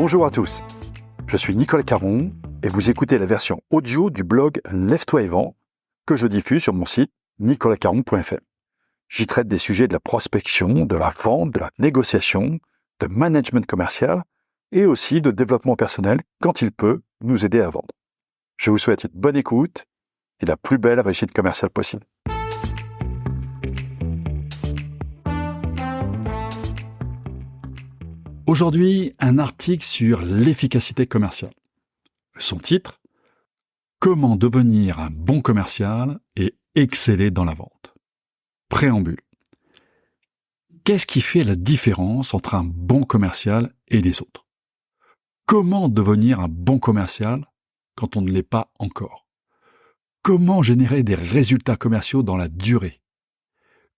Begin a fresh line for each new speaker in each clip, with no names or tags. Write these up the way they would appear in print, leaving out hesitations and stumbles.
Bonjour à tous, je suis Nicolas Caron et vous écoutez la version audio du blog Lève-toi et vends que je diffuse sur mon site nicolascaron.fr. J'y traite des sujets de la prospection, de la vente, de la négociation, de management commercial et aussi de développement personnel quand il peut nous aider à vendre. Je vous souhaite une bonne écoute et la plus belle réussite commerciale possible.
Aujourd'hui, un article sur l'efficacité commerciale. Son titre : Comment devenir un bon commercial et exceller dans la vente. Préambule. Qu'est-ce qui fait la différence entre un bon commercial et les autres ? Comment devenir un bon commercial quand on ne l'est pas encore ? Comment générer des résultats commerciaux dans la durée ?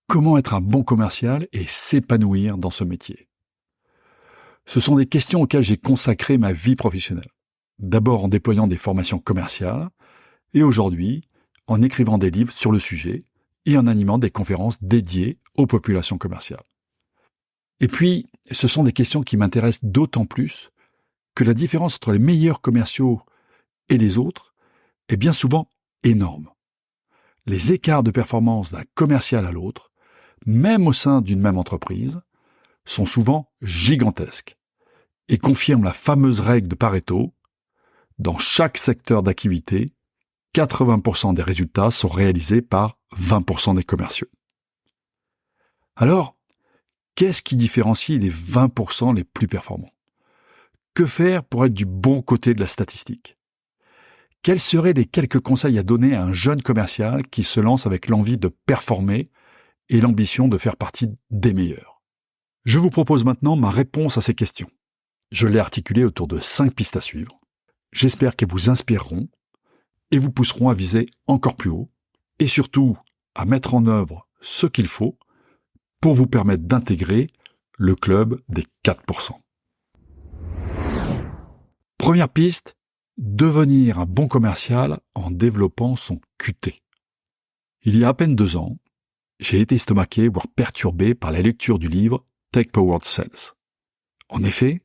Comment être un bon commercial et s'épanouir dans ce métier ? Ce sont des questions auxquelles j'ai consacré ma vie professionnelle. D'abord en déployant des formations commerciales et aujourd'hui en écrivant des livres sur le sujet et en animant des conférences dédiées aux populations commerciales. Et puis, ce sont des questions qui m'intéressent d'autant plus que la différence entre les meilleurs commerciaux et les autres est bien souvent énorme. Les écarts de performance d'un commercial à l'autre, même au sein d'une même entreprise, sont souvent gigantesques et confirment la fameuse règle de Pareto. Dans chaque secteur d'activité, 80% des résultats sont réalisés par 20% des commerciaux. Alors, qu'est-ce qui différencie les 20% les plus performants ? Que faire pour être du bon côté de la statistique ? Quels seraient les quelques conseils à donner à un jeune commercial qui se lance avec l'envie de performer et l'ambition de faire partie des meilleurs ? Je vous propose maintenant ma réponse à ces questions. Je l'ai articulée autour de 5 pistes à suivre. J'espère qu'elles vous inspireront et vous pousseront à viser encore plus haut et surtout à mettre en œuvre ce qu'il faut pour vous permettre d'intégrer le club des 4%. Première piste, devenir un bon commercial en développant son QT. Il y a à peine 2 ans, j'ai été estomaqué, voire perturbé par la lecture du livre Tech Powered Sales. En effet,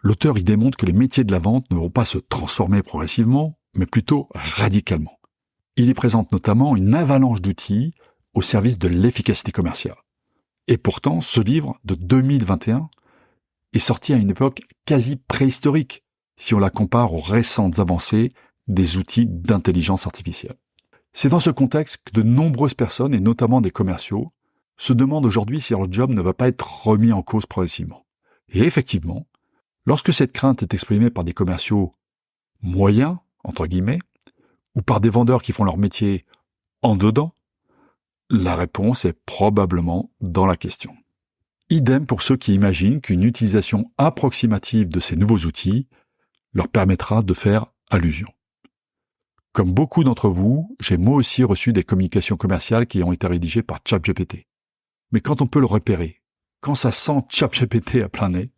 l'auteur y démontre que les métiers de la vente ne vont pas se transformer progressivement, mais plutôt radicalement. Il y présente notamment une avalanche d'outils au service de l'efficacité commerciale. Et pourtant, ce livre de 2021 est sorti à une époque quasi préhistorique, si on la compare aux récentes avancées des outils d'intelligence artificielle. C'est dans ce contexte que de nombreuses personnes, et notamment des commerciaux, se demandent aujourd'hui si leur job ne va pas être remis en cause progressivement. Et effectivement, lorsque cette crainte est exprimée par des commerciaux moyens, entre guillemets, ou par des vendeurs qui font leur métier en dedans, la réponse est probablement dans la question. Idem pour ceux qui imaginent qu'une utilisation approximative de ces nouveaux outils leur permettra de faire allusion. Comme beaucoup d'entre vous, j'ai moi aussi reçu des communications commerciales qui ont été rédigées par ChatGPT. Mais quand on peut le repérer, quand ça sent ChatGPT à plein nez,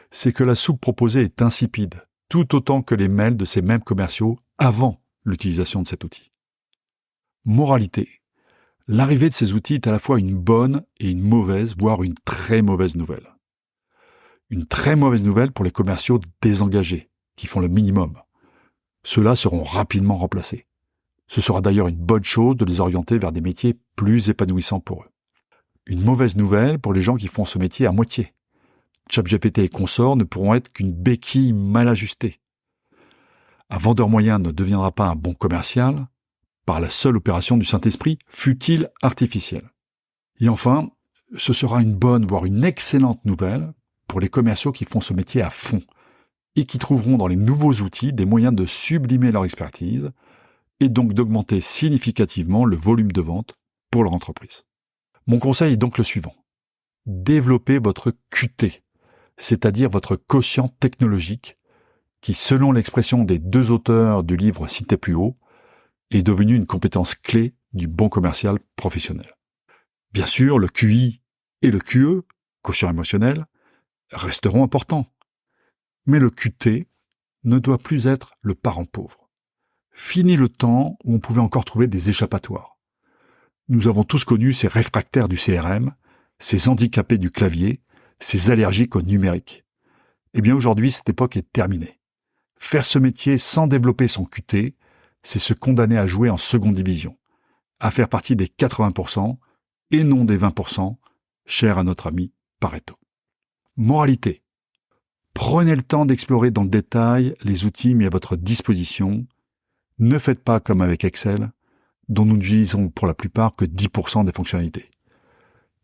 c'est que la soupe proposée est insipide, tout autant que les mails de ces mêmes commerciaux avant l'utilisation de cet outil. Moralité, l'arrivée de ces outils est à la fois une bonne et une mauvaise, voire une très mauvaise nouvelle. Une très mauvaise nouvelle pour les commerciaux désengagés, qui font le minimum. Ceux-là seront rapidement remplacés. Ce sera d'ailleurs une bonne chose de les orienter vers des métiers plus épanouissants pour eux. Une mauvaise nouvelle pour les gens qui font ce métier à moitié. ChatGPT et consorts ne pourront être qu'une béquille mal ajustée. Un vendeur moyen ne deviendra pas un bon commercial par la seule opération du Saint-Esprit, fût-il artificiel. Et enfin, ce sera une bonne, voire une excellente nouvelle pour les commerciaux qui font ce métier à fond et qui trouveront dans les nouveaux outils des moyens de sublimer leur expertise et donc d'augmenter significativement le volume de vente pour leur entreprise. Mon conseil est donc le suivant. Développez votre QT, c'est-à-dire votre quotient technologique, qui, selon l'expression des 2 auteurs du livre cité plus haut, est devenu une compétence clé du bon commercial professionnel. Bien sûr, le QI et le QE, quotient émotionnel, resteront importants. Mais le QT ne doit plus être le parent pauvre. Fini le temps où on pouvait encore trouver des échappatoires. Nous avons tous connu ces réfractaires du CRM, ces handicapés du clavier, ces allergiques au numérique. Eh bien aujourd'hui, cette époque est terminée. Faire ce métier sans développer son QT, c'est se condamner à jouer en seconde division, à faire partie des 80% et non des 20%, chers à notre ami Pareto. Moralité. Prenez le temps d'explorer dans le détail les outils mis à votre disposition. Ne faites pas comme avec Excel, dont nous n'utilisons pour la plupart que 10% des fonctionnalités.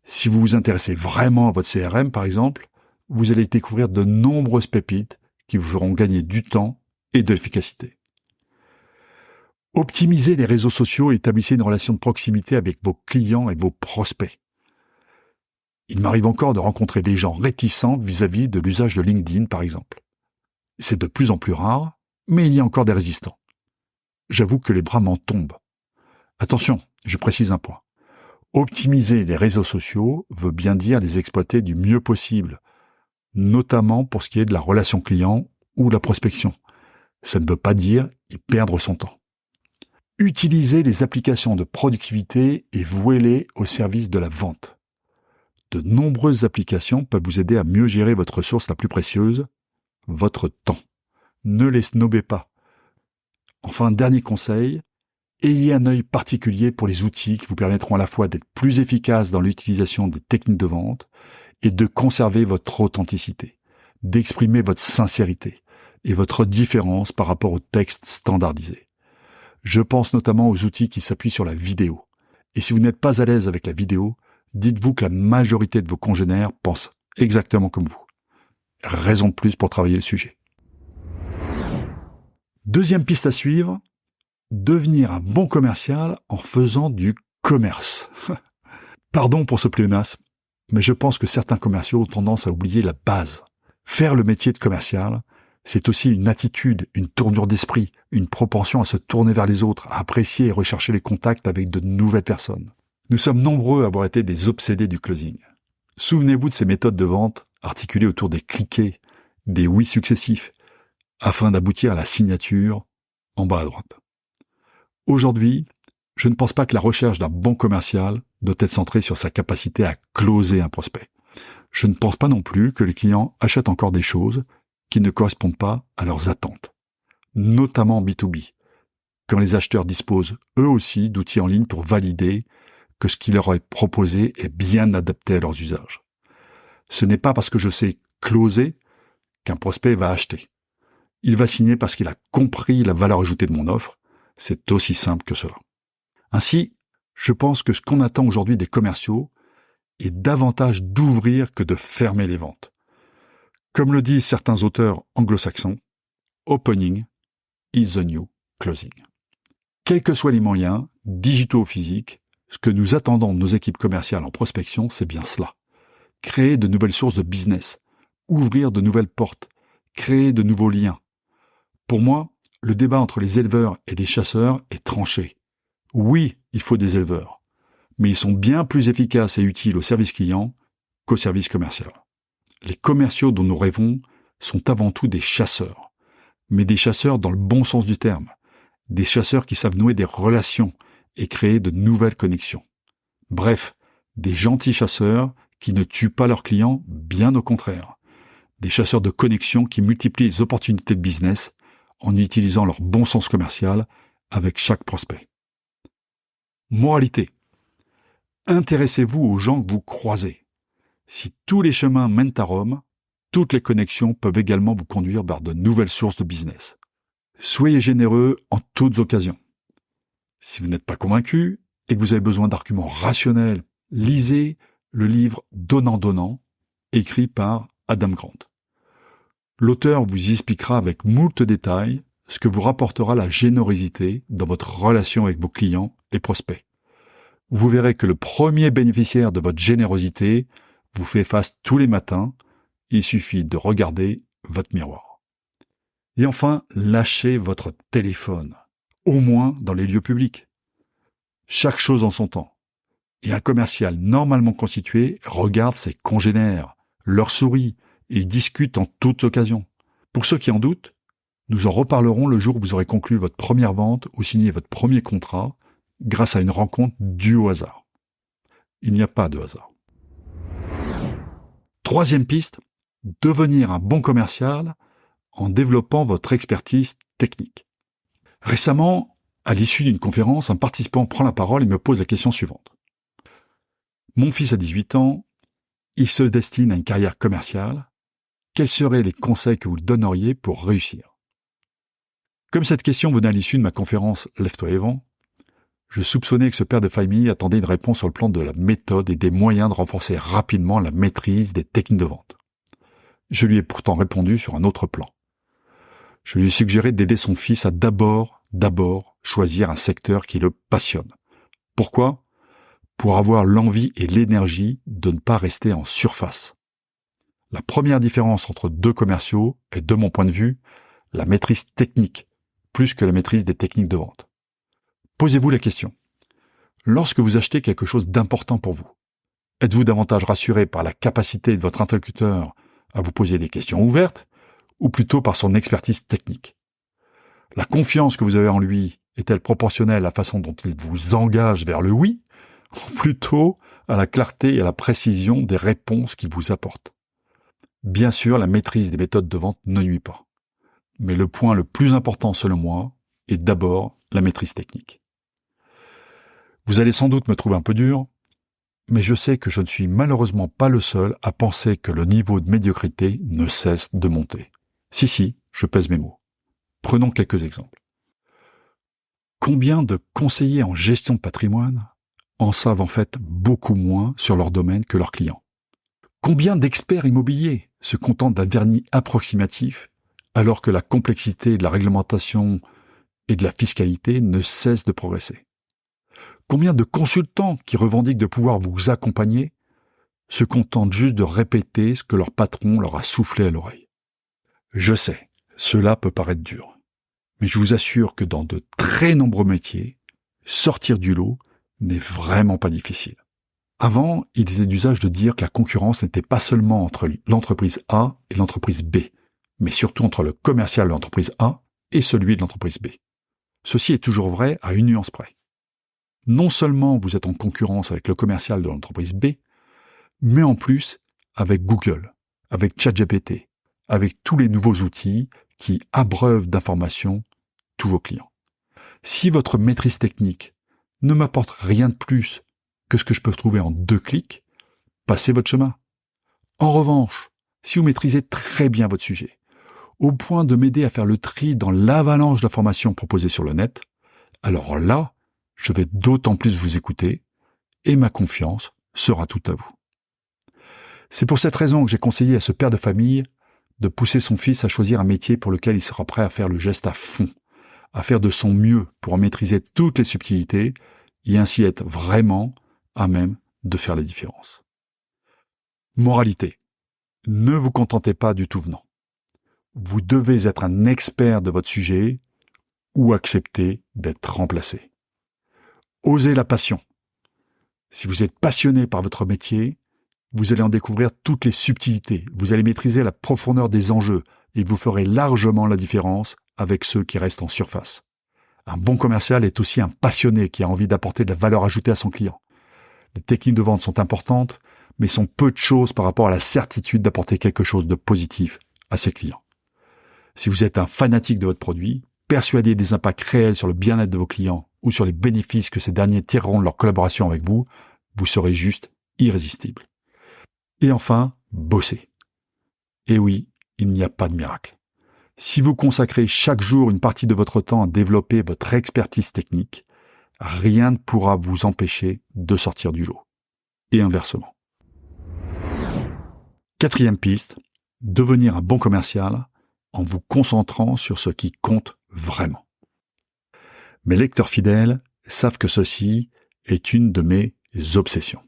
Si vous vous intéressez vraiment à votre CRM, par exemple, vous allez découvrir de nombreuses pépites qui vous feront gagner du temps et de l'efficacité. Optimisez les réseaux sociaux et établissez une relation de proximité avec vos clients et vos prospects. Il m'arrive encore de rencontrer des gens réticents vis-à-vis de l'usage de LinkedIn, par exemple. C'est de plus en plus rare, mais il y a encore des résistants. J'avoue que les bras m'en tombent. Attention, je précise un point. Optimiser les réseaux sociaux veut bien dire les exploiter du mieux possible, notamment pour ce qui est de la relation client ou la prospection. Ça ne veut pas dire y perdre son temps. Utilisez les applications de productivité et vouez-les au service de la vente. De nombreuses applications peuvent vous aider à mieux gérer votre ressource la plus précieuse, votre temps. Ne les snobez pas. Enfin, dernier conseil, ayez un œil particulier pour les outils qui vous permettront à la fois d'être plus efficace dans l'utilisation des techniques de vente et de conserver votre authenticité, d'exprimer votre sincérité et votre différence par rapport aux textes standardisés. Je pense notamment aux outils qui s'appuient sur la vidéo. Et si vous n'êtes pas à l'aise avec la vidéo, dites-vous que la majorité de vos congénères pensent exactement comme vous. Raison de plus pour travailler le sujet. Deuxième piste à suivre, devenir un bon commercial en faisant du commerce. Pardon pour ce pléonasme, mais je pense que certains commerciaux ont tendance à oublier la base. Faire le métier de commercial, c'est aussi une attitude, une tournure d'esprit, une propension à se tourner vers les autres, à apprécier et rechercher les contacts avec de nouvelles personnes. Nous sommes nombreux à avoir été des obsédés du closing. Souvenez-vous de ces méthodes de vente articulées autour des cliquets, des oui successifs, afin d'aboutir à la signature en bas à droite. Aujourd'hui, je ne pense pas que la recherche d'un bon commercial doit être centrée sur sa capacité à closer un prospect. Je ne pense pas non plus que les clients achètent encore des choses qui ne correspondent pas à leurs attentes, notamment en B2B, quand les acheteurs disposent eux aussi d'outils en ligne pour valider que ce qui leur est proposé est bien adapté à leurs usages. Ce n'est pas parce que je sais closer qu'un prospect va acheter. Il va signer parce qu'il a compris la valeur ajoutée de mon offre. C'est aussi simple que cela. Ainsi, je pense que ce qu'on attend aujourd'hui des commerciaux est davantage d'ouvrir que de fermer les ventes. Comme le disent certains auteurs anglo-saxons, opening is the new closing. Quels que soient les moyens, digitaux ou physiques, ce que nous attendons de nos équipes commerciales en prospection, c'est bien cela. Créer de nouvelles sources de business, ouvrir de nouvelles portes, créer de nouveaux liens. Pour moi, le débat entre les éleveurs et les chasseurs est tranché. Oui, il faut des éleveurs, mais ils sont bien plus efficaces et utiles au service client qu'au service commercial. Les commerciaux dont nous rêvons sont avant tout des chasseurs, mais des chasseurs dans le bon sens du terme, des chasseurs qui savent nouer des relations et créer de nouvelles connexions. Bref, des gentils chasseurs qui ne tuent pas leurs clients, bien au contraire. Des chasseurs de connexions qui multiplient les opportunités de business en utilisant leur bon sens commercial avec chaque prospect. Moralité. Intéressez-vous aux gens que vous croisez. Si tous les chemins mènent à Rome, toutes les connexions peuvent également vous conduire vers de nouvelles sources de business. Soyez généreux en toutes occasions. Si vous n'êtes pas convaincu et que vous avez besoin d'arguments rationnels, lisez le livre Donnant-Donnant, écrit par Adam Grant. L'auteur vous y expliquera avec moult détails ce que vous rapportera la générosité dans votre relation avec vos clients et prospects. Vous verrez que le premier bénéficiaire de votre générosité vous fait face tous les matins. Il suffit de regarder votre miroir. Et enfin, lâchez votre téléphone, au moins dans les lieux publics. Chaque chose en son temps. Et un commercial normalement constitué regarde ses congénères, leur sourit et discute en toute occasion. Pour ceux qui en doutent, nous en reparlerons le jour où vous aurez conclu votre première vente ou signé votre premier contrat grâce à une rencontre due au hasard. Il n'y a pas de hasard. Troisième piste, devenir un bon commercial en développant votre expertise technique. Récemment, à l'issue d'une conférence, un participant prend la parole et me pose la question suivante. Mon fils a 18 ans, il se destine à une carrière commerciale. Quels seraient les conseils que vous lui donneriez pour réussir? Comme cette question venait à l'issue de ma conférence Lève-toi et vends, je soupçonnais que ce père de famille attendait une réponse sur le plan de la méthode et des moyens de renforcer rapidement la maîtrise des techniques de vente. Je lui ai pourtant répondu sur un autre plan. Je lui ai suggéré d'aider son fils à d'abord choisir un secteur qui le passionne. Pourquoi? Pour avoir l'envie et l'énergie de ne pas rester en surface. La première différence entre deux commerciaux est, de mon point de vue, la maîtrise technique, plus que la maîtrise des techniques de vente. Posez-vous la question. Lorsque vous achetez quelque chose d'important pour vous, êtes-vous davantage rassuré par la capacité de votre interlocuteur à vous poser des questions ouvertes, ou plutôt par son expertise technique? La confiance que vous avez en lui est-elle proportionnelle à la façon dont il vous engage vers le oui, ou plutôt à la clarté et à la précision des réponses qu'il vous apporte? Bien sûr, la maîtrise des méthodes de vente ne nuit pas. Mais le point le plus important, selon moi, est d'abord la maîtrise technique. Vous allez sans doute me trouver un peu dur, mais je sais que je ne suis malheureusement pas le seul à penser que le niveau de médiocrité ne cesse de monter. Si, je pèse mes mots. Prenons quelques exemples. Combien de conseillers en gestion de patrimoine en savent en fait beaucoup moins sur leur domaine que leurs clients? Combien d'experts immobiliers se contentent d'un vernis approximatif alors que la complexité de la réglementation et de la fiscalité ne cesse de progresser? Combien de consultants qui revendiquent de pouvoir vous accompagner se contentent juste de répéter ce que leur patron leur a soufflé à l'oreille? Je sais, cela peut paraître dur, mais je vous assure que dans de très nombreux métiers, sortir du lot n'est vraiment pas difficile. Avant, il était d'usage de dire que la concurrence n'était pas seulement entre l'entreprise A et l'entreprise B, mais surtout entre le commercial de l'entreprise A et celui de l'entreprise B. Ceci est toujours vrai à une nuance près. Non seulement vous êtes en concurrence avec le commercial de l'entreprise B, mais en plus avec Google, avec ChatGPT, avec tous les nouveaux outils qui abreuvent d'informations tous vos clients. Si votre maîtrise technique ne m'apporte rien de plus que ce que je peux trouver en 2 clics, passez votre chemin. En revanche, si vous maîtrisez très bien votre sujet, au point de m'aider à faire le tri dans l'avalanche d'informations proposées sur le net, alors là, je vais d'autant plus vous écouter et ma confiance sera toute à vous. C'est pour cette raison que j'ai conseillé à ce père de famille de pousser son fils à choisir un métier pour lequel il sera prêt à faire le geste à fond, à faire de son mieux pour en maîtriser toutes les subtilités et ainsi être vraiment à même de faire la différence. Moralité. Ne vous contentez pas du tout venant. Vous devez être un expert de votre sujet ou accepter d'être remplacé. Osez la passion. Si vous êtes passionné par votre métier, vous allez en découvrir toutes les subtilités, vous allez maîtriser la profondeur des enjeux et vous ferez largement la différence avec ceux qui restent en surface. Un bon commercial est aussi un passionné qui a envie d'apporter de la valeur ajoutée à son client. Les techniques de vente sont importantes, mais sont peu de choses par rapport à la certitude d'apporter quelque chose de positif à ses clients. Si vous êtes un fanatique de votre produit, persuadé des impacts réels sur le bien-être de vos clients ou sur les bénéfices que ces derniers tireront de leur collaboration avec vous, vous serez juste irrésistible. Et enfin, bossez. Et oui, il n'y a pas de miracle. Si vous consacrez chaque jour une partie de votre temps à développer votre expertise technique, rien ne pourra vous empêcher de sortir du lot. Et inversement. 4e piste, devenir un bon commercial en vous concentrant sur ce qui compte vraiment. Mes lecteurs fidèles savent que ceci est une de mes obsessions.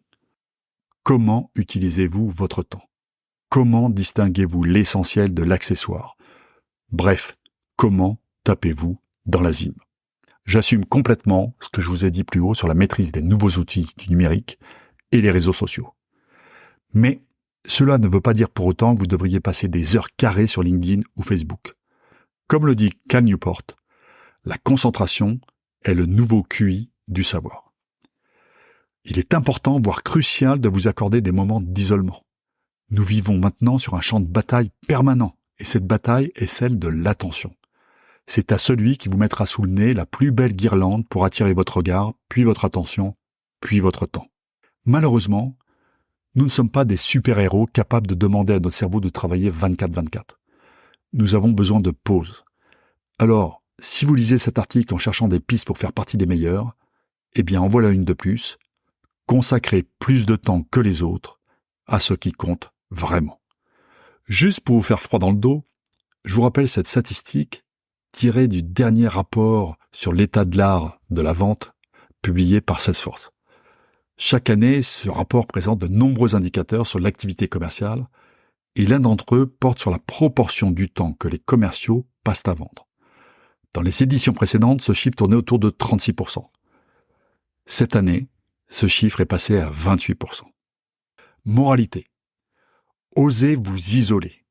Comment utilisez-vous votre temps? Comment distinguez-vous l'essentiel de l'accessoire? Bref, comment tapez-vous dans l'azime? J'assume complètement ce que je vous ai dit plus haut sur la maîtrise des nouveaux outils du numérique et les réseaux sociaux. Mais cela ne veut pas dire pour autant que vous devriez passer des heures carrées sur LinkedIn ou Facebook. Comme le dit Cal Newport, la concentration est le nouveau QI du savoir. Il est important, voire crucial, de vous accorder des moments d'isolement. Nous vivons maintenant sur un champ de bataille permanent, et cette bataille est celle de l'attention. C'est à celui qui vous mettra sous le nez la plus belle guirlande pour attirer votre regard, puis votre attention, puis votre temps. Malheureusement, nous ne sommes pas des super-héros capables de demander à notre cerveau de travailler 24/24. Nous avons besoin de pause. Alors, si vous lisez cet article en cherchant des pistes pour faire partie des meilleurs, eh bien en voilà une de plus. Consacrez plus de temps que les autres à ce qui compte vraiment. Juste pour vous faire froid dans le dos, je vous rappelle cette statistique tirée du dernier rapport sur l'état de l'art de la vente publié par Salesforce. Chaque année, ce rapport présente de nombreux indicateurs sur l'activité commerciale et l'un d'entre eux porte sur la proportion du temps que les commerciaux passent à vendre. Dans les éditions précédentes, ce chiffre tournait autour de 36%. Cette année, ce chiffre est passé à 28%. Moralité. Osez vous isoler.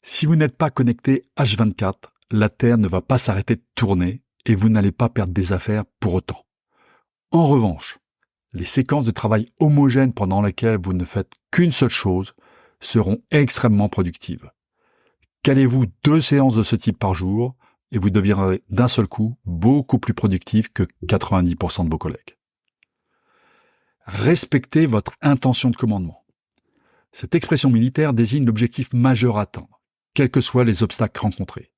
Si vous n'êtes pas connecté H24, la Terre ne va pas s'arrêter de tourner et vous n'allez pas perdre des affaires pour autant. En revanche, les séquences de travail homogènes pendant lesquelles vous ne faites qu'une seule chose seront extrêmement productives. Calez-vous 2 séances de ce type par jour et vous deviendrez d'un seul coup beaucoup plus productif que 90% de vos collègues. Respectez votre intention de commandement. Cette expression militaire désigne l'objectif majeur à atteindre, quels que soient les obstacles rencontrés.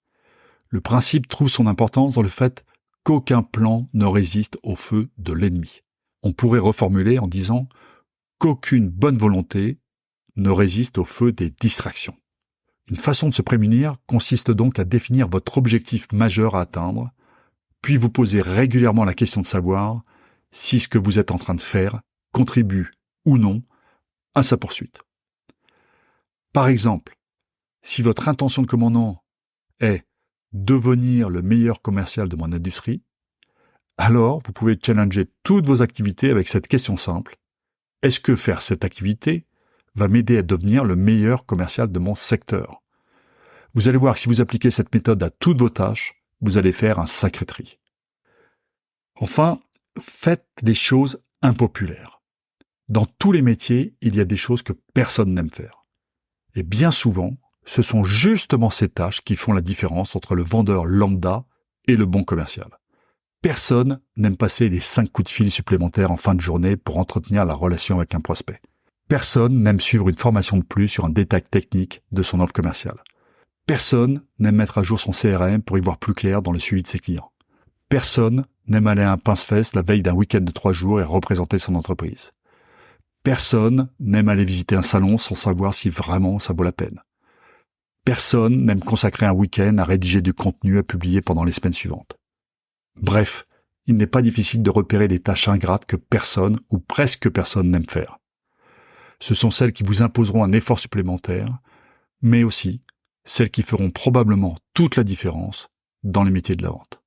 Le principe trouve son importance dans le fait qu'aucun plan ne résiste au feu de l'ennemi. On pourrait reformuler en disant qu'aucune bonne volonté ne résiste au feu des distractions. Une façon de se prémunir consiste donc à définir votre objectif majeur à atteindre, puis vous poser régulièrement la question de savoir si ce que vous êtes en train de faire contribue ou non à sa poursuite. Par exemple, si votre intention de commandement est devenir le meilleur commercial de mon industrie, alors vous pouvez challenger toutes vos activités avec cette question simple. Est-ce que faire cette activité va m'aider à devenir le meilleur commercial de mon secteur? Vous allez voir que si vous appliquez cette méthode à toutes vos tâches, vous allez faire un sacré tri. Enfin, faites des choses impopulaires. Dans tous les métiers, il y a des choses que personne n'aime faire. Et bien souvent, ce sont justement ces tâches qui font la différence entre le vendeur lambda et le bon commercial. Personne n'aime passer les 5 coups de fil supplémentaires en fin de journée pour entretenir la relation avec un prospect. Personne n'aime suivre une formation de plus sur un détail technique de son offre commerciale. Personne n'aime mettre à jour son CRM pour y voir plus clair dans le suivi de ses clients. Personne n'aime aller à un pince-fesse la veille d'un week-end de 3 jours et représenter son entreprise. Personne n'aime aller visiter un salon sans savoir si vraiment ça vaut la peine. Personne n'aime consacrer un week-end à rédiger du contenu à publier pendant les semaines suivantes. Bref, il n'est pas difficile de repérer les tâches ingrates que personne ou presque personne n'aime faire. Ce sont celles qui vous imposeront un effort supplémentaire, mais aussi celles qui feront probablement toute la différence dans les métiers de la vente.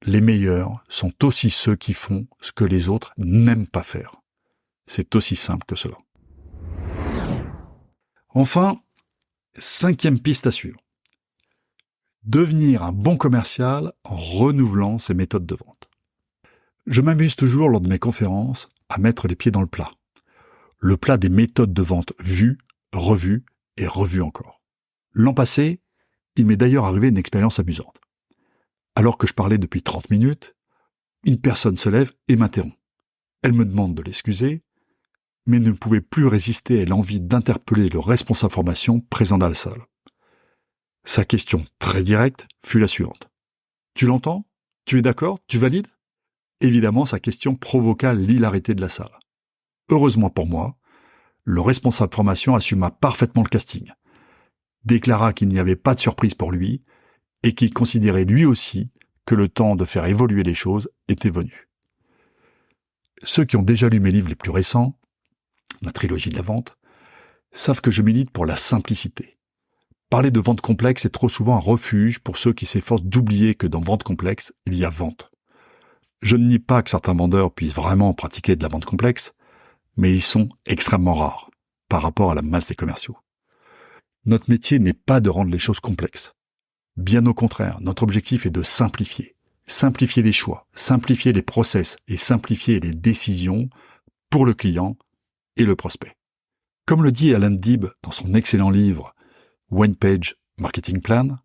Les meilleurs sont aussi ceux qui font ce que les autres n'aiment pas faire. C'est aussi simple que cela. Enfin, 5e piste à suivre. Devenir un bon commercial en renouvelant ses méthodes de vente. Je m'amuse toujours lors de mes conférences à mettre les pieds dans le plat. Le plat des méthodes de vente vues, revues et revues encore. L'an passé, il m'est d'ailleurs arrivé une expérience amusante. Alors que je parlais depuis 30 minutes, une personne se lève et m'interrompt. Elle me demande de l'excuser, mais ne pouvait plus résister à l'envie d'interpeller le responsable formation présent dans la salle. Sa question très directe fut la suivante. « Tu l'entends? Tu es d'accord? Tu valides ?» Évidemment, sa question provoqua l'hilarité de la salle. Heureusement pour moi, le responsable formation assuma parfaitement le casting, déclara qu'il n'y avait pas de surprise pour lui et qu'il considérait lui aussi que le temps de faire évoluer les choses était venu. Ceux qui ont déjà lu mes livres les plus récents, la trilogie de la vente, savent que je milite pour la simplicité. Parler de vente complexe est trop souvent un refuge pour ceux qui s'efforcent d'oublier que dans vente complexe, il y a vente. Je ne nie pas que certains vendeurs puissent vraiment pratiquer de la vente complexe, mais ils sont extrêmement rares par rapport à la masse des commerciaux. Notre métier n'est pas de rendre les choses complexes. Bien au contraire, notre objectif est de simplifier. Simplifier les choix, simplifier les process et simplifier les décisions pour le client et le prospect. Comme le dit Alan Dib dans son excellent livre One Page Marketing Plan,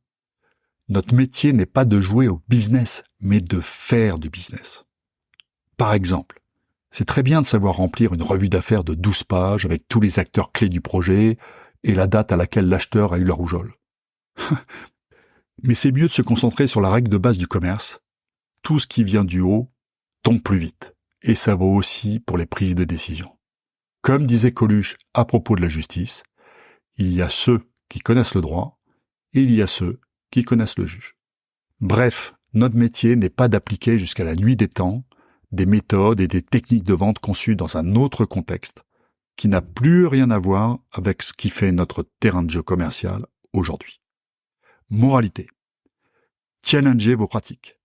notre métier n'est pas de jouer au business, mais de faire du business. Par exemple, c'est très bien de savoir remplir une revue d'affaires de 12 pages avec tous les acteurs clés du projet et la date à laquelle l'acheteur a eu la rougeole. Mais c'est mieux de se concentrer sur la règle de base du commerce. Tout ce qui vient du haut tombe plus vite. Et ça vaut aussi pour les prises de décision. Comme disait Coluche à propos de la justice, il y a ceux qui connaissent le droit et il y a ceux qui connaissent le juge. Bref, notre métier n'est pas d'appliquer jusqu'à la nuit des temps des méthodes et des techniques de vente conçues dans un autre contexte qui n'a plus rien à voir avec ce qui fait notre terrain de jeu commercial aujourd'hui. Moralité. Challengez vos pratiques.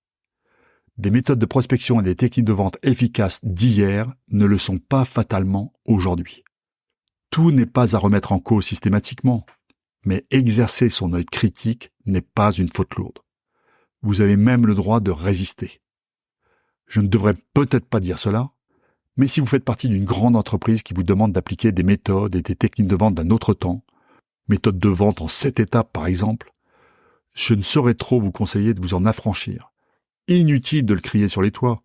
Des méthodes de prospection et des techniques de vente efficaces d'hier ne le sont pas fatalement aujourd'hui. Tout n'est pas à remettre en cause systématiquement, mais exercer son œil critique n'est pas une faute lourde. Vous avez même le droit de résister. Je ne devrais peut-être pas dire cela, mais si vous faites partie d'une grande entreprise qui vous demande d'appliquer des méthodes et des techniques de vente d'un autre temps, méthodes de vente en 7 étapes par exemple, je ne saurais trop vous conseiller de vous en affranchir. Inutile de le crier sur les toits,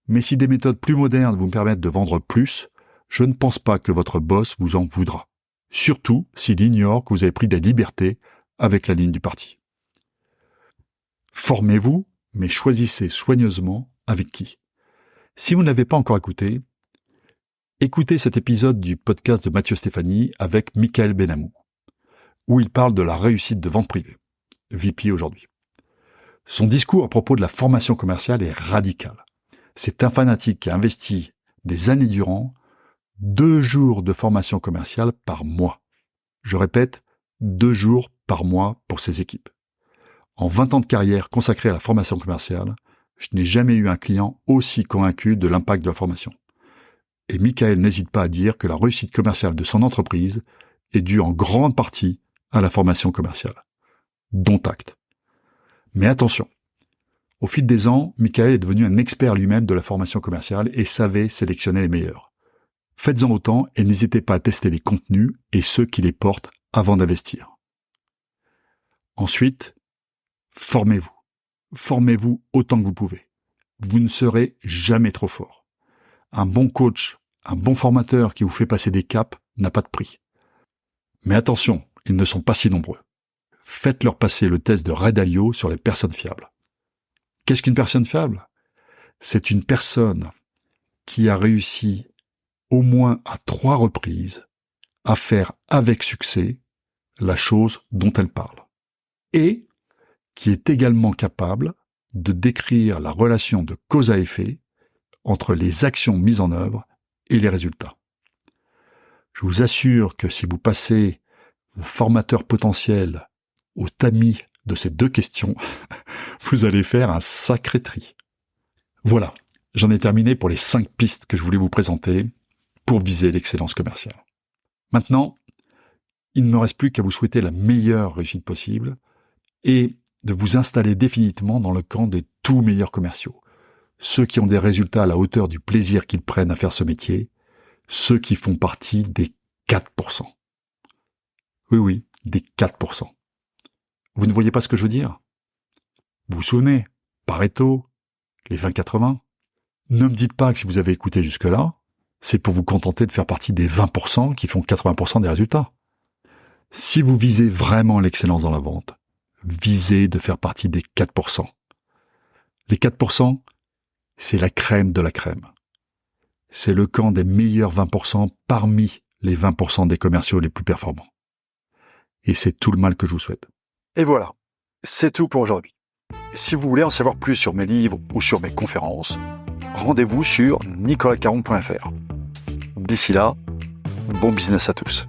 mais si des méthodes plus modernes vous permettent de vendre plus, je ne pense pas que votre boss vous en voudra. Surtout s'il ignore que vous avez pris des libertés avec la ligne du parti. Formez-vous, mais choisissez soigneusement avec qui. Si vous n'avez pas encore écouté, écoutez cet épisode du podcast de Mathieu Stéphanie avec Michael Benamou, où il parle de la réussite de vente privée, VP aujourd'hui. Son discours à propos de la formation commerciale est radical. C'est un fanatique qui a investi des années durant 2 jours de formation commerciale par mois. Je répète, 2 jours par mois pour ses équipes. En 20 ans de carrière consacrée à la formation commerciale, je n'ai jamais eu un client aussi convaincu de l'impact de la formation. Et Michael n'hésite pas à dire que la réussite commerciale de son entreprise est due en grande partie à la formation commerciale. Dont acte. Mais attention, au fil des ans, Michael est devenu un expert lui-même de la formation commerciale et savait sélectionner les meilleurs. Faites-en autant et n'hésitez pas à tester les contenus et ceux qui les portent avant d'investir. Ensuite, formez-vous. Formez-vous autant que vous pouvez. Vous ne serez jamais trop fort. Un bon coach, un bon formateur qui vous fait passer des caps n'a pas de prix. Mais attention, ils ne sont pas si nombreux. Faites-leur passer le test de Ray Dalio sur les personnes fiables. Qu'est-ce qu'une personne fiable ? C'est une personne qui a réussi au moins à 3 reprises à faire avec succès la chose dont elle parle. Et qui est également capable de décrire la relation de cause à effet entre les actions mises en œuvre et les résultats. Je vous assure que si vous passez vos formateurs potentiels au tamis de ces 2 questions, vous allez faire un sacré tri. Voilà, j'en ai terminé pour les 5 pistes que je voulais vous présenter pour viser l'excellence commerciale. Maintenant, il ne me reste plus qu'à vous souhaiter la meilleure réussite possible et de vous installer définitivement dans le camp des tout meilleurs commerciaux. Ceux qui ont des résultats à la hauteur du plaisir qu'ils prennent à faire ce métier, ceux qui font partie des 4%. Oui, des 4%. Vous ne voyez pas ce que je veux dire ? Vous vous souvenez, Pareto, les 20-80 ? Ne me dites pas que si vous avez écouté jusque-là, c'est pour vous contenter de faire partie des 20% qui font 80% des résultats. Si vous visez vraiment l'excellence dans la vente, visez de faire partie des 4%. Les 4%, c'est la crème de la crème. C'est le camp des meilleurs 20% parmi les 20% des commerciaux les plus performants. Et c'est tout le mal que je vous souhaite.
Et voilà, c'est tout pour aujourd'hui. Si vous voulez en savoir plus sur mes livres ou sur mes conférences, rendez-vous sur nicolascaron.fr. D'ici là, bon business à tous.